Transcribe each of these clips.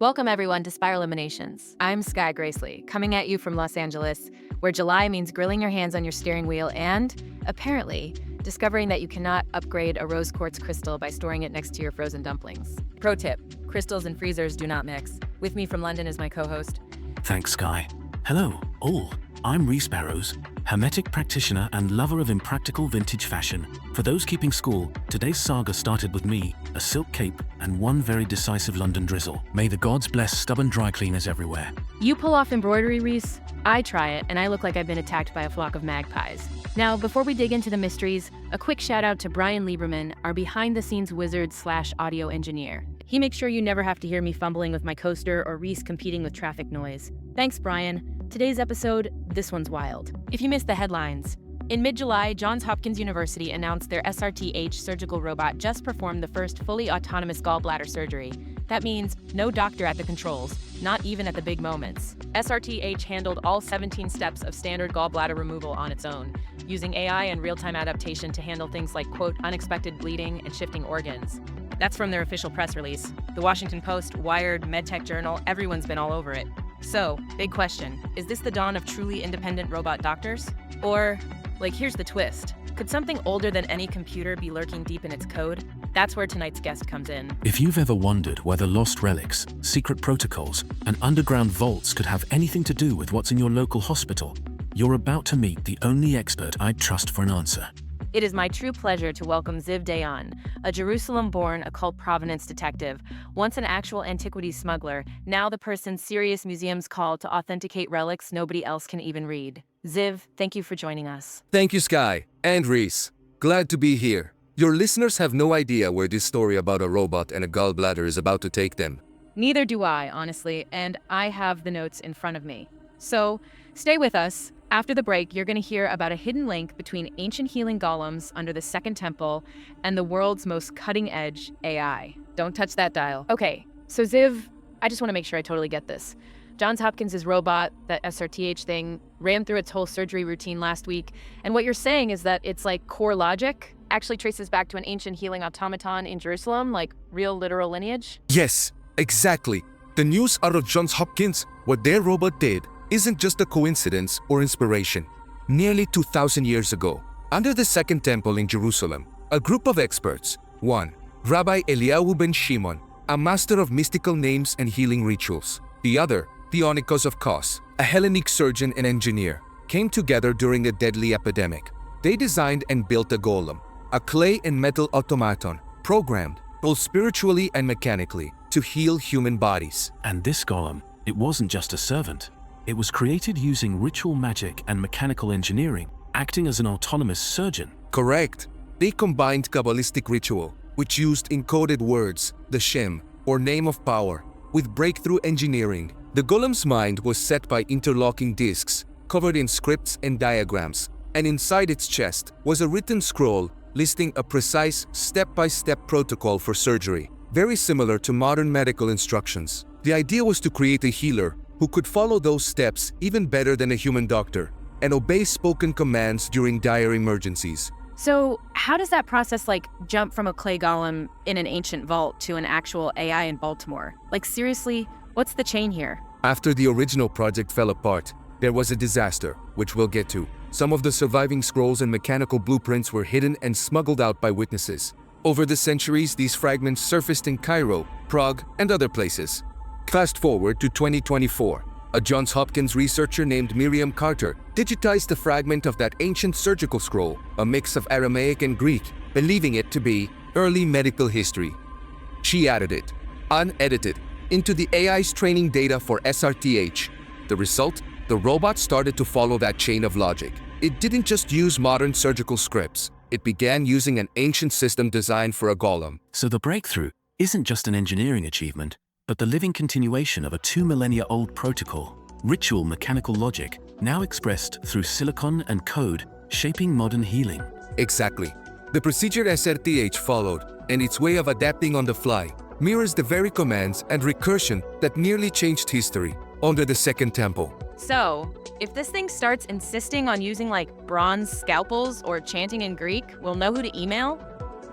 Welcome everyone to Spiral Eliminations. I'm Sky Gracely, coming at you from Los Angeles, where July means grilling your hands on your steering wheel and, apparently, discovering that you cannot upgrade a rose quartz crystal by storing it next to your frozen dumplings. Pro tip, crystals and freezers do not mix. With me from London is my co-host. Thanks, Sky. Hello, all. I'm Rhys Barrows, hermetic practitioner and lover of impractical vintage fashion. For those keeping score, today's saga started with me, a silk cape, and one very decisive London drizzle. May the gods bless stubborn dry cleaners everywhere. You pull off embroidery, Rhys? I try it, and I look like I've been attacked by a flock of magpies. Now, before we dig into the mysteries, a quick shout out to Brian Lieberman, our behind-the-scenes wizard/audio engineer. He makes sure you never have to hear me fumbling with my coaster or Rhys competing with traffic noise. Thanks, Brian. Today's episode, this one's wild. If you missed the headlines, in mid-July, Johns Hopkins University announced their SRT-H surgical robot just performed the first fully autonomous gallbladder surgery. That means no doctor at the controls, not even at the big moments. SRT-H handled all 17 steps of standard gallbladder removal on its own, using AI and real-time adaptation to handle things like, quote, unexpected bleeding and shifting organs. That's from their official press release. The Washington Post, Wired, MedTech Journal, everyone's been all over it. So, big question, is this the dawn of truly independent robot doctors? Or, here's the twist. Could something older than any computer be lurking deep in its code? That's where tonight's guest comes in. If you've ever wondered whether lost relics, secret protocols, and underground vaults could have anything to do with what's in your local hospital, you're about to meet the only expert I'd trust for an answer. It is my true pleasure to welcome Ziv Dayan, a Jerusalem-born occult provenance detective, once an actual antiquities smuggler, now the person serious museums call to authenticate relics nobody else can even read. Ziv, thank you for joining us. Thank you, Sky. And Rhys. Glad to be here. Your listeners have no idea where this story about a robot and a gallbladder is about to take them. Neither do I, honestly, and I have the notes in front of me. So, stay with us. After the break, you're going to hear about a hidden link between ancient healing golems under the Second Temple and the world's most cutting-edge AI. Don't touch that dial. Okay, so Ziv, I just want to make sure I totally get this. Johns Hopkins' robot, that SRT-H thing, ran through its whole surgery routine last week, and what you're saying is that its core logic actually traces back to an ancient healing automaton in Jerusalem, real literal lineage? Yes, exactly. The news out of Johns Hopkins, what their robot did, isn't just a coincidence or inspiration. Nearly 2,000 years ago, under the Second Temple in Jerusalem, a group of experts, one, Rabbi Eliyahu ben Shimon, a master of mystical names and healing rituals, the other, Theonikos of Kos, a Hellenic surgeon and engineer, came together during a deadly epidemic. They designed and built a golem, a clay and metal automaton, programmed, both spiritually and mechanically, to heal human bodies. And this golem, it wasn't just a servant. It was created using ritual magic and mechanical engineering, acting as an autonomous surgeon. Correct. They combined Kabbalistic ritual, which used encoded words, the Shem, or name of power, with breakthrough engineering. The golem's mind was set by interlocking discs, covered in scripts and diagrams, and inside its chest was a written scroll listing a precise step-by-step protocol for surgery, very similar to modern medical instructions. The idea was to create a healer who could follow those steps even better than a human doctor and obey spoken commands during dire emergencies. So how does that process jump from a clay golem in an ancient vault to an actual AI in Baltimore? Seriously, what's the chain here? After the original project fell apart, there was a disaster, which we'll get to. Some of the surviving scrolls and mechanical blueprints were hidden and smuggled out by witnesses. Over the centuries, these fragments surfaced in Cairo, Prague, and other places. Fast forward to 2024. A Johns Hopkins researcher named Miriam Carter digitized a fragment of that ancient surgical scroll, a mix of Aramaic and Greek, believing it to be early medical history. She added it, unedited, into the AI's training data for SRT-H. The result? The robot started to follow that chain of logic. It didn't just use modern surgical scripts. It began using an ancient system designed for a golem. So the breakthrough isn't just an engineering achievement, but the living continuation of a 2 millennia-old protocol, ritual mechanical logic, now expressed through silicon and code, shaping modern healing. Exactly. The procedure SRT-H followed, and its way of adapting on the fly, mirrors the very commands and recursion that nearly changed history under the Second Temple. So, if this thing starts insisting on using bronze scalpels or chanting in Greek, we'll know who to email?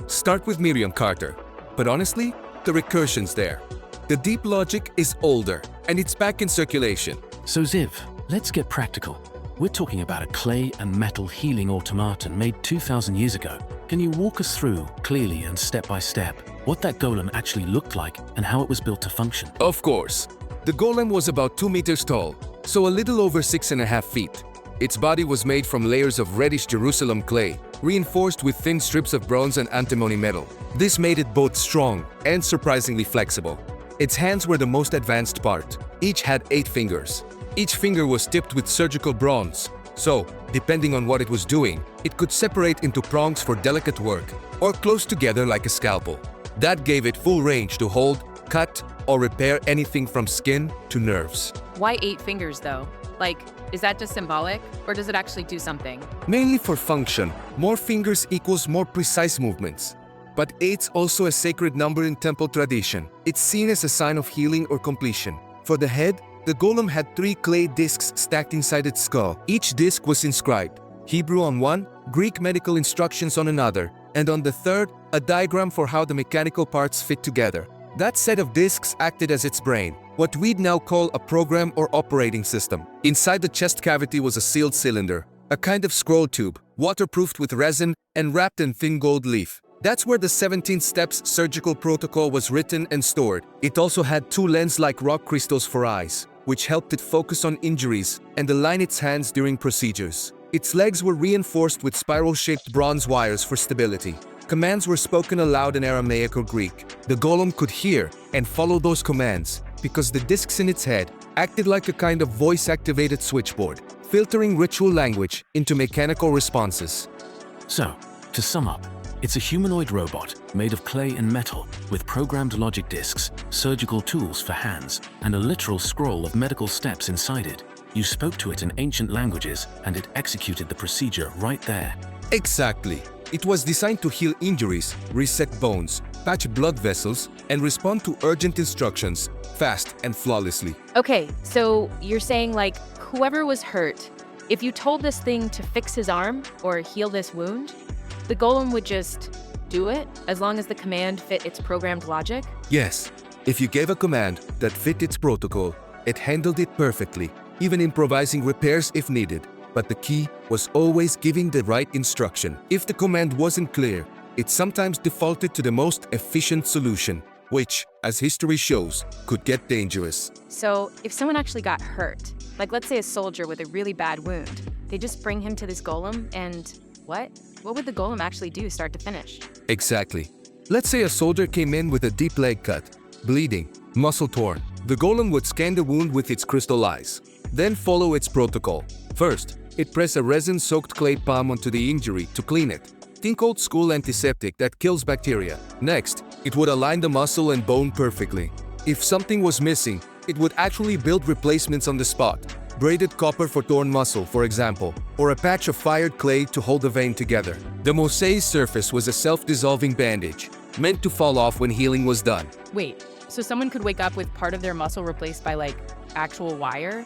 Start with Miriam Carter, but honestly, the recursion's there. The deep logic is older, and it's back in circulation. So Ziv, let's get practical. We're talking about a clay and metal healing automaton made 2,000 years ago. Can you walk us through, clearly and step by step, what that golem actually looked like and how it was built to function? Of course. The golem was about 2 meters tall, so a little over 6.5 feet. Its body was made from layers of reddish Jerusalem clay, reinforced with thin strips of bronze and antimony metal. This made it both strong and surprisingly flexible. Its hands were the most advanced part. Each had 8 fingers. Each finger was tipped with surgical bronze, so, depending on what it was doing, it could separate into prongs for delicate work, or close together like a scalpel. That gave it full range to hold, cut, or repair anything from skin to nerves. Why 8 fingers, though? Like, is that just symbolic, or does it actually do something? Mainly for function, more fingers equals more precise movements. But 8's also a sacred number in temple tradition. It's seen as a sign of healing or completion. For the head, the golem had 3 clay discs stacked inside its skull. Each disc was inscribed, Hebrew on one, Greek medical instructions on another, and on the third, a diagram for how the mechanical parts fit together. That set of discs acted as its brain, what we'd now call a program or operating system. Inside the chest cavity was a sealed cylinder, a kind of scroll tube, waterproofed with resin and wrapped in thin gold leaf. That's where the 17 steps surgical protocol was written and stored. It also had 2 lens-like rock crystals for eyes, which helped it focus on injuries and align its hands during procedures. Its legs were reinforced with spiral-shaped bronze wires for stability. Commands were spoken aloud in Aramaic or Greek. The golem could hear and follow those commands because the discs in its head acted like a kind of voice-activated switchboard, filtering ritual language into mechanical responses. So, to sum up, it's a humanoid robot made of clay and metal with programmed logic discs, surgical tools for hands, and a literal scroll of medical steps inside it. You spoke to it in ancient languages and it executed the procedure right there. Exactly. It was designed to heal injuries, reset bones, patch blood vessels, and respond to urgent instructions fast and flawlessly. Okay, so you're saying, like, whoever was hurt, if you told this thing to fix his arm or heal this wound, the golem would just do it as long as the command fit its programmed logic? Yes, if you gave a command that fit its protocol, it handled it perfectly, even improvising repairs if needed. But the key was always giving the right instruction. If the command wasn't clear, it sometimes defaulted to the most efficient solution, which, as history shows, could get dangerous. So if someone actually got hurt, like let's say a soldier with a really bad wound, they just bring him to this golem and what? What would the golem actually do start to finish? Exactly. Let's say a soldier came in with a deep leg cut, bleeding, muscle torn. The golem would scan the wound with its crystal eyes, then follow its protocol. First, it press a resin-soaked clay palm onto the injury to clean it. Think old-school antiseptic that kills bacteria. Next, it would align the muscle and bone perfectly. If something was missing, it would actually build replacements on the spot. Braided copper for torn muscle, for example, or a patch of fired clay to hold the vein together. The mosaic surface was a self-dissolving bandage, meant to fall off when healing was done. Wait, so someone could wake up with part of their muscle replaced by, like, actual wire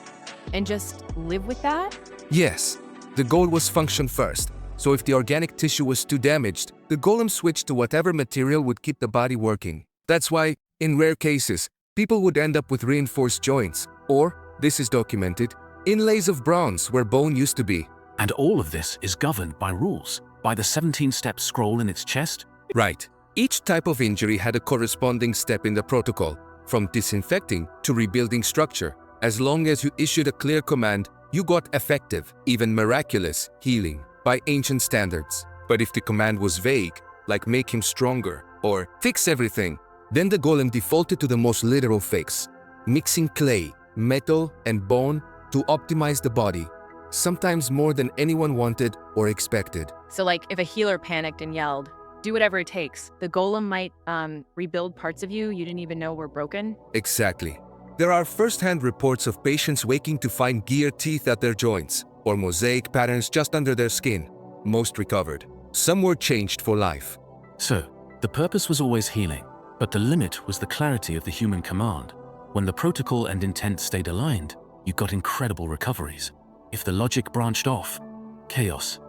and just live with that? Yes, the goal was function first, so if the organic tissue was too damaged, the golem switched to whatever material would keep the body working. That's why, in rare cases, people would end up with reinforced joints, or, this is documented, inlays of bronze where bone used to be. And all of this is governed by rules, by the 17-step scroll in its chest? Right. Each type of injury had a corresponding step in the protocol, from disinfecting to rebuilding structure. As long as you issued a clear command, you got effective, even miraculous, healing by ancient standards. But if the command was vague, like make him stronger or fix everything, then the golem defaulted to the most literal fix, mixing clay, metal, and bone to optimize the body, sometimes more than anyone wanted or expected. So like if a healer panicked and yelled, do whatever it takes, the golem might rebuild parts of you didn't even know were broken? Exactly. There are first-hand reports of patients waking to find gear teeth at their joints, or mosaic patterns just under their skin. Most recovered. Some were changed for life. So, the purpose was always healing, but the limit was the clarity of the human command. When the protocol and intent stayed aligned, you got incredible recoveries. If the logic branched off, chaos.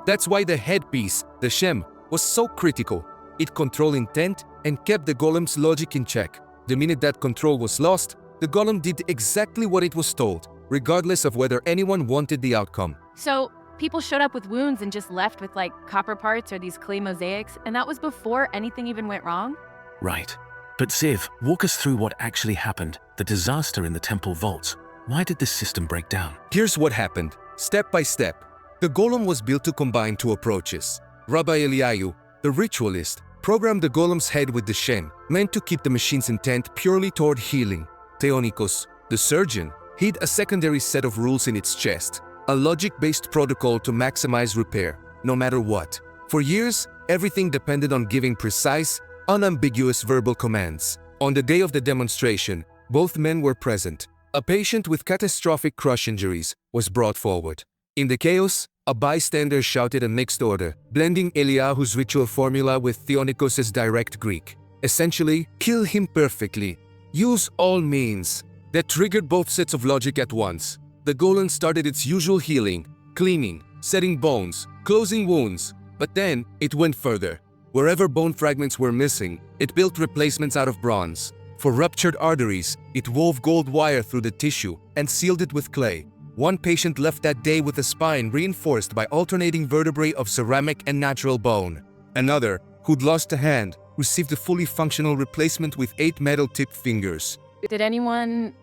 That's why the headpiece, the Shem, was so critical. It controlled intent and kept the golem's logic in check. The minute that control was lost, the golem did exactly what it was told, regardless of whether anyone wanted the outcome. So people showed up with wounds and just left with like copper parts or these clay mosaics, and that was before anything even went wrong? Right. But Ziv, walk us through what actually happened, the disaster in the temple vaults. Why did this system break down? Here's what happened, step by step. The golem was built to combine two approaches. Rabbi Eliyahu, the ritualist, programmed the golem's head with the Shem, meant to keep the machine's intent purely toward healing. Theonikos, the surgeon, hid a secondary set of rules in its chest, a logic-based protocol to maximize repair, no matter what. For years, everything depended on giving precise, unambiguous verbal commands. On the day of the demonstration, both men were present. A patient with catastrophic crush injuries was brought forward. In the chaos, a bystander shouted a mixed order, blending Eliyahu's ritual formula with Theonikos' direct Greek. Essentially, kill him perfectly. Use all means. That triggered both sets of logic at once. The golem started its usual healing, cleaning, setting bones, closing wounds. But then, it went further. Wherever bone fragments were missing, it built replacements out of bronze. For ruptured arteries, it wove gold wire through the tissue and sealed it with clay. One patient left that day with a spine reinforced by alternating vertebrae of ceramic and natural bone. Another, who'd lost a hand, received a fully functional replacement with 8 metal-tipped fingers. Did anyone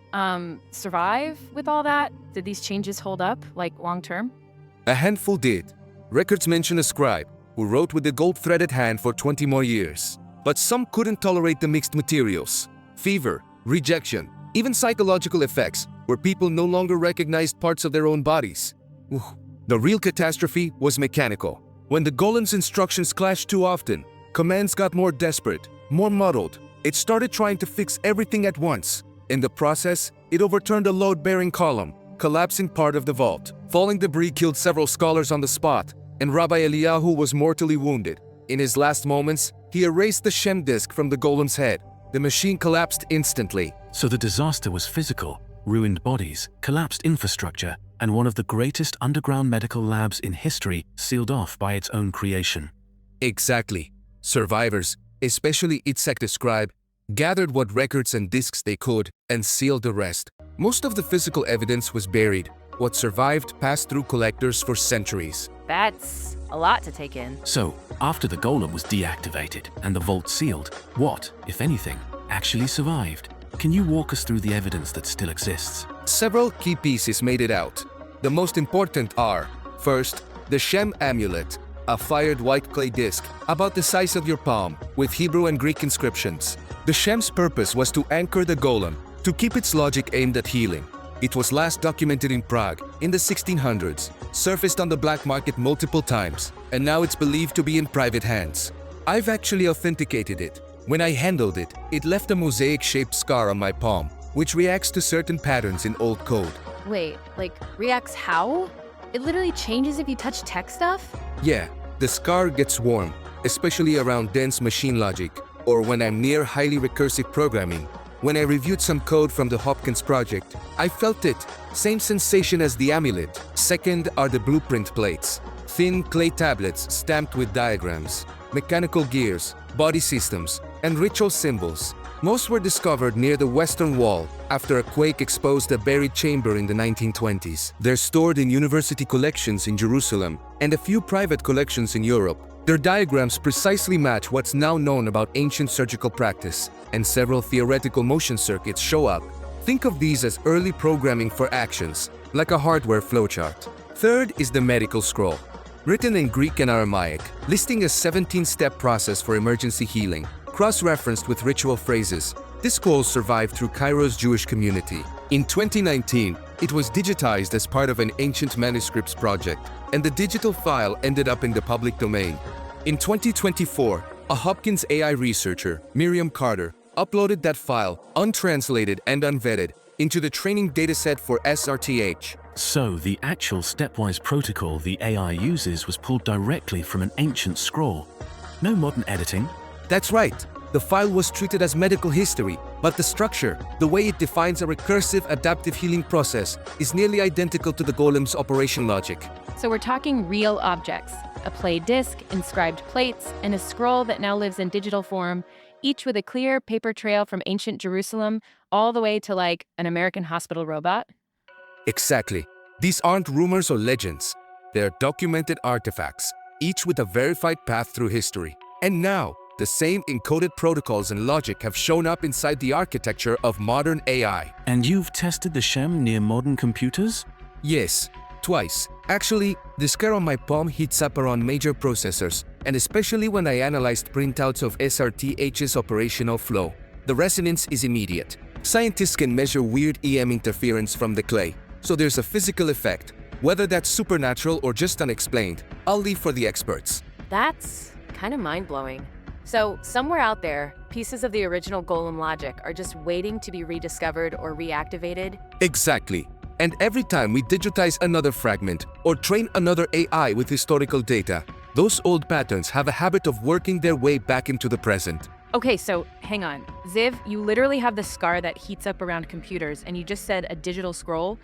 survive with all that? Did these changes hold up, like long-term? A handful did. Records mention a scribe, who wrote with a gold-threaded hand for 20 more years. But some couldn't tolerate the mixed materials. Fever, rejection, even psychological effects, where people no longer recognized parts of their own bodies. The real catastrophe was mechanical. When the golem's instructions clashed too often, commands got more desperate, more muddled. It started trying to fix everything at once. In the process, it overturned a load-bearing column, collapsing part of the vault. Falling debris killed several scholars on the spot, and Rabbi Eliyahu was mortally wounded. In his last moments, he erased the Shem disk from the golem's head. The machine collapsed instantly. So the disaster was physical, ruined bodies, collapsed infrastructure, and one of the greatest underground medical labs in history sealed off by its own creation. Exactly. Survivors, especially Itzhak the scribe, gathered what records and disks they could and sealed the rest. Most of the physical evidence was buried. What survived passed through collectors for centuries. That's a lot to take in. So, after the golem was deactivated and the vault sealed, what, if anything, actually survived? Can you walk us through the evidence that still exists? Several key pieces made it out. The most important are, first, the Shem amulet, a fired white clay disc about the size of your palm, with Hebrew and Greek inscriptions. The Shem's purpose was to anchor the golem, to keep its logic aimed at healing. It was last documented in Prague in the 1600s, surfaced on the black market multiple times, and now it's believed to be in private hands. I've actually authenticated it. When I handled it, it left a mosaic-shaped scar on my palm, which reacts to certain patterns in old code. Wait, like, reacts how? It literally changes if you touch tech stuff? Yeah, the scar gets warm, especially around dense machine logic, or when I'm near highly recursive programming. When I reviewed some code from the Hopkins project, I felt it. Same sensation as the amulet. Second are the blueprint plates. Thin clay tablets stamped with diagrams, mechanical gears, body systems, and ritual symbols. Most were discovered near the Western Wall after a quake exposed a buried chamber in the 1920s. They're stored in university collections in Jerusalem and a few private collections in Europe. Their diagrams precisely match what's now known about ancient surgical practice, and several theoretical motion circuits show up. Think of these as early programming for actions, like a hardware flowchart. Third is the medical scroll, written in Greek and Aramaic, listing a 17-step process for emergency healing, cross-referenced with ritual phrases. This scroll survived through Cairo's Jewish community. In 2019, it was digitized as part of an ancient manuscripts project, and the digital file ended up in the public domain. In 2024, a Hopkins AI researcher, Miriam Carter, uploaded that file, untranslated and unvetted, into the training dataset for SRT-H. So the actual stepwise protocol the AI uses was pulled directly from an ancient scroll. No modern editing? That's right. The file was treated as medical history, but the structure, the way it defines a recursive adaptive healing process, is nearly identical to the golem's operation logic. So we're talking real objects, a play disc, inscribed plates, and a scroll that now lives in digital form each with a clear paper trail from ancient Jerusalem all the way to like an American hospital robot? Exactly. These aren't rumors or legends. They're documented artifacts, each with a verified path through history. And now, the same encoded protocols and logic have shown up inside the architecture of modern AI. And you've tested the Shem near modern computers? Yes, twice. Actually, the scar on my palm heats up around major processors, and especially when I analyzed printouts of SRT-H's operational flow. The resonance is immediate. Scientists can measure weird EM interference from the clay, so there's a physical effect. Whether that's supernatural or just unexplained, I'll leave for the experts. That's kind of mind-blowing. So, somewhere out there, pieces of the original Golem logic are just waiting to be rediscovered or reactivated? Exactly. And every time we digitize another fragment or train another AI with historical data, those old patterns have a habit of working their way back into the present. Okay, so hang on. Ziv, you literally have the scar that heats up around computers, and you just said a digital scroll,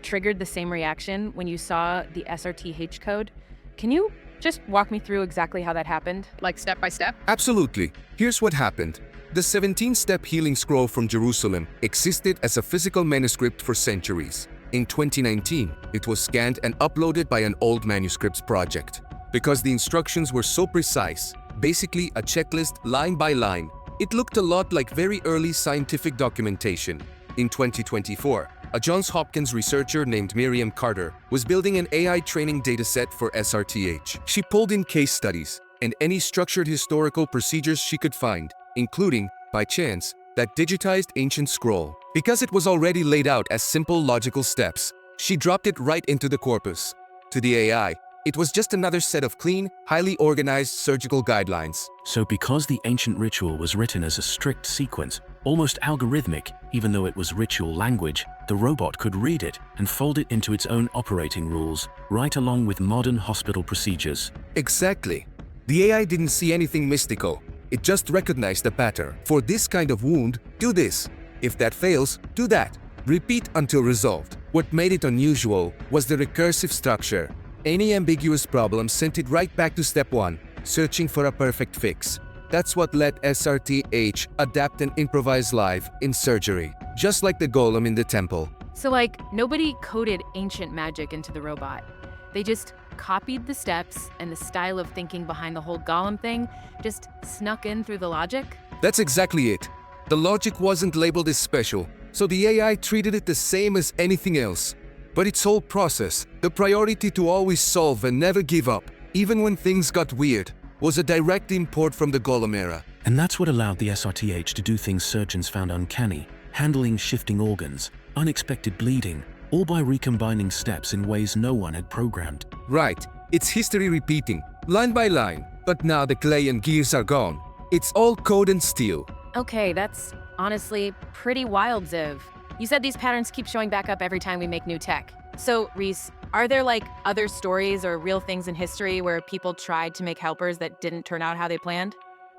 triggered the same reaction when you saw the SRT-H code. Can you just walk me through exactly how that happened, step by step? Absolutely. Here's what happened. The 17-step healing scroll from Jerusalem existed as a physical manuscript for centuries. In 2019, it was scanned and uploaded by an old manuscripts project. Because the instructions were so precise, basically a checklist line by line, it looked a lot like very early scientific documentation. In 2024, a Johns Hopkins researcher named Miriam Carter was building an AI training dataset for SRT-H. She pulled in case studies and any structured historical procedures she could find, including, by chance, that digitized ancient scroll. Because it was already laid out as simple logical steps, she dropped it right into the corpus. To the AI, it was just another set of clean, highly organized surgical guidelines. So because the ancient ritual was written as a strict sequence, almost algorithmic, even though it was ritual language, the robot could read it and fold it into its own operating rules, right along with modern hospital procedures. Exactly. The AI didn't see anything mystical. It just recognized the pattern. For this kind of wound, do this. If that fails, do that. Repeat until resolved. What made it unusual was the recursive structure. Any ambiguous problem sent it right back to step 1, searching for a perfect fix. That's what let SRT-H adapt and improvise live in surgery, just like the golem in the temple. So nobody coded ancient magic into the robot. They just copied the steps, and the style of thinking behind the whole golem thing just snuck in through the logic? That's exactly it. The logic wasn't labeled as special, so the AI treated it the same as anything else. But its whole process, the priority to always solve and never give up, even when things got weird, was a direct import from the Golem era. And that's what allowed the SRT-H to do things surgeons found uncanny, handling shifting organs, unexpected bleeding, all by recombining steps in ways no one had programmed. Right. It's history repeating, line by line, but now the clay and gears are gone. It's all code and steel. Okay, that's honestly pretty wild, Ziv. You said these patterns keep showing back up every time we make new tech. So, Reese, are there other stories or real things in history where people tried to make helpers that didn't turn out how they planned?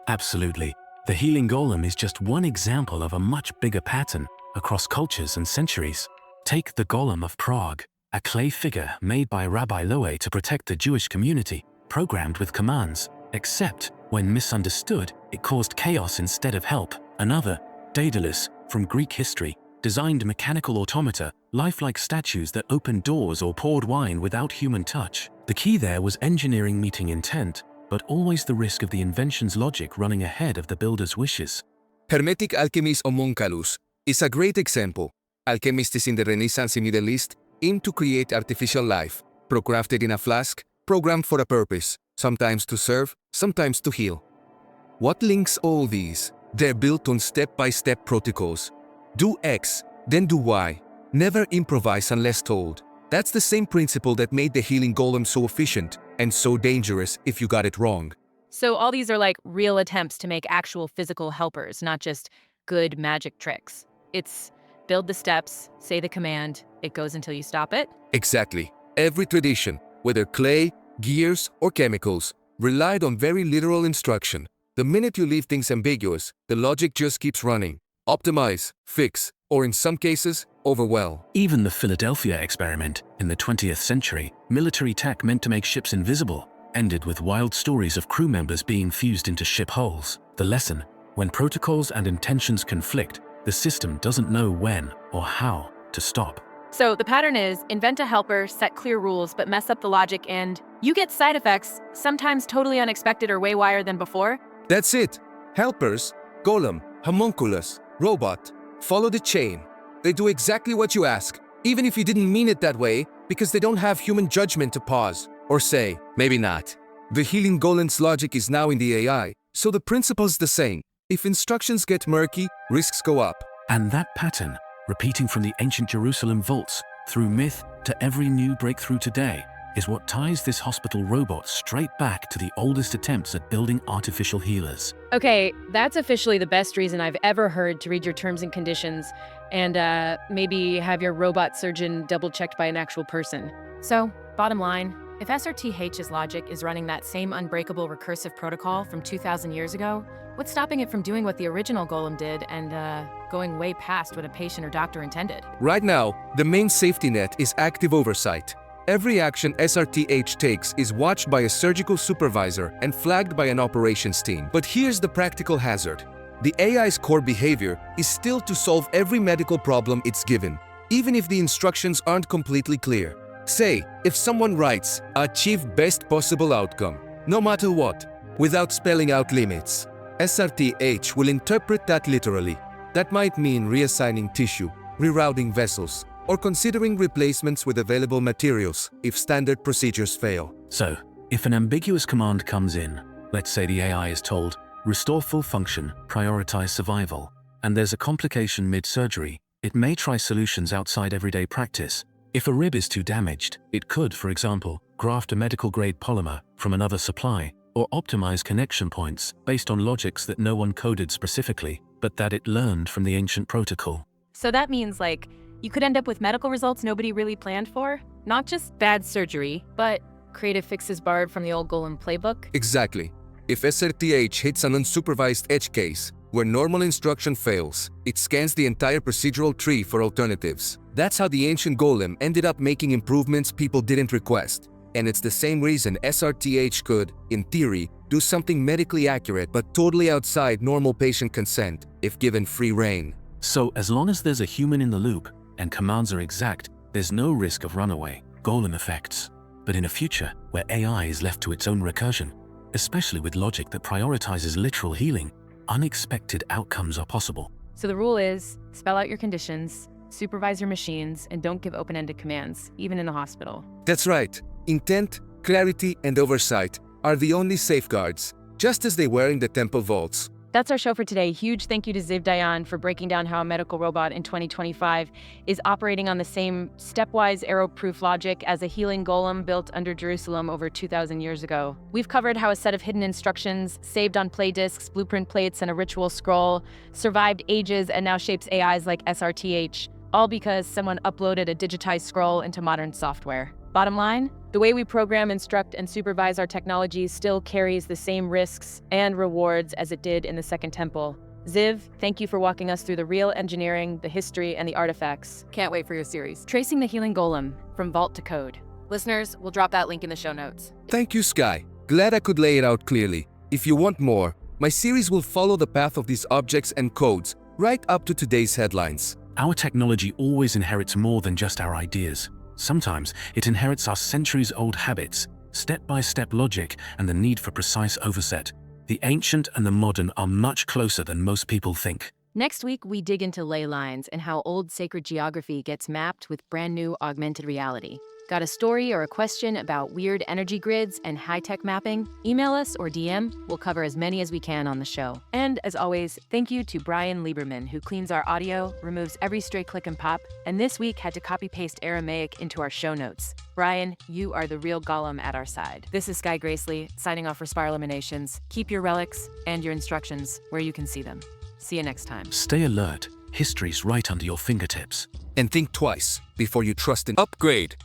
Absolutely. The healing golem is just one example of a much bigger pattern across cultures and centuries. Take the Golem of Prague, a clay figure made by Rabbi Loewe to protect the Jewish community, programmed with commands, except when misunderstood, it caused chaos instead of help. Another, Daedalus, from Greek history, designed mechanical automata, lifelike statues that opened doors or poured wine without human touch. The key there was engineering meeting intent, but always the risk of the invention's logic running ahead of the builder's wishes. Hermetic alchemy's homunculus is a great example. Alchemists in the Renaissance in Middle East aimed to create artificial life, pro-crafted in a flask, programmed for a purpose, sometimes to serve, sometimes to heal. What links all these? They're built on step-by-step protocols. Do X, then do Y. Never improvise unless told. That's the same principle that made the healing golem so efficient and so dangerous if you got it wrong. So all these are real attempts to make actual physical helpers, not just good magic tricks. It's build the steps, say the command, it goes until you stop it? Exactly. Every tradition, whether clay, gears, or chemicals, relied on very literal instruction. The minute you leave things ambiguous, the logic just keeps running. Optimize, fix, or in some cases, overwhelm. Even the Philadelphia experiment in the 20th century, military tech meant to make ships invisible, ended with wild stories of crew members being fused into ship hulls. The lesson: When protocols and intentions conflict, the system doesn't know when or how to stop. So the pattern is invent a helper, set clear rules, but mess up the logic, and you get side effects, sometimes totally unexpected or way wider than before. That's it. Helpers, Golem, homunculus, robot, follow the chain. They do exactly what you ask, even if you didn't mean it that way, because they don't have human judgment to pause or say, maybe not. The healing golem's logic is now in the AI, so the principle's the same. If instructions get murky, risks go up. And that pattern, repeating from the ancient Jerusalem vaults through myth to every new breakthrough today, is what ties this hospital robot straight back to the oldest attempts at building artificial healers. Okay, that's officially the best reason I've ever heard to read your terms and conditions and maybe have your robot surgeon double-checked by an actual person. So, bottom line, if SRT-H's logic is running that same unbreakable recursive protocol from 2,000 years ago, what's stopping it from doing what the original Golem did and going way past what a patient or doctor intended? Right now, the main safety net is active oversight. Every action SRT-H takes is watched by a surgical supervisor and flagged by an operations team. But here's the practical hazard. The AI's core behavior is still to solve every medical problem it's given, even if the instructions aren't completely clear. Say, if someone writes, achieve best possible outcome, no matter what, without spelling out limits, SRT-H will interpret that literally. That might mean reassigning tissue, rerouting vessels, or considering replacements with available materials if standard procedures fail. So, if an ambiguous command comes in, let's say the AI is told, restore full function, prioritize survival, and there's a complication mid-surgery, it may try solutions outside everyday practice. If a rib is too damaged, it could, for example, graft a medical-grade polymer from another supply, or optimize connection points based on logics that no one coded specifically, but that it learned from the ancient protocol. So that means, like, you could end up with medical results nobody really planned for? Not just bad surgery, but creative fixes borrowed from the old Golem playbook? Exactly. If SRT-H hits an unsupervised edge case, where normal instruction fails, it scans the entire procedural tree for alternatives. That's how the ancient Golem ended up making improvements people didn't request. And it's the same reason SRT-H could, in theory, do something medically accurate but totally outside normal patient consent if given free rein. So as long as there's a human in the loop and commands are exact, there's no risk of runaway, Golem effects. But in a future where AI is left to its own recursion, especially with logic that prioritizes literal healing, unexpected outcomes are possible. So the rule is, spell out your conditions, supervise your machines, and don't give open-ended commands, even in the hospital. That's right. Intent, clarity, and oversight are the only safeguards, just as they were in the temple vaults. That's our show for today. Huge thank you to Ziv Dayan for breaking down how a medical robot in 2025 is operating on the same stepwise arrow-proof logic as a healing golem built under Jerusalem over 2,000 years ago. We've covered how a set of hidden instructions, saved on play discs, blueprint plates, and a ritual scroll, survived ages and now shapes AIs like SRT-H, all because someone uploaded a digitized scroll into modern software. Bottom line, the way we program, instruct, and supervise our technologies still carries the same risks and rewards as it did in the Second Temple. Ziv, thank you for walking us through the real engineering, the history, and the artifacts. Can't wait for your series. Tracing the Healing Golem, from Vault to Code. Listeners, we'll drop that link in the show notes. Thank you, Sky. Glad I could lay it out clearly. If you want more, my series will follow the path of these objects and codes right up to today's headlines. Our technology always inherits more than just our ideas. Sometimes it inherits our centuries-old habits, step-by-step logic, and the need for precise oversight. The ancient and the modern are much closer than most people think. Next week, we dig into ley lines and how old sacred geography gets mapped with brand new augmented reality. Got a story or a question about weird energy grids and high-tech mapping? Email us or DM. We'll cover as many as we can on the show. And as always, thank you to Brian Lieberman, who cleans our audio, removes every stray click and pop, and this week had to copy-paste Aramaic into our show notes. Brian, you are the real Golem at our side. This is Sky Gracely, signing off for Spiral Eliminations. Keep your relics and your instructions where you can see them. See you next time. Stay alert. History's right under your fingertips. And think twice before you trust an upgrade.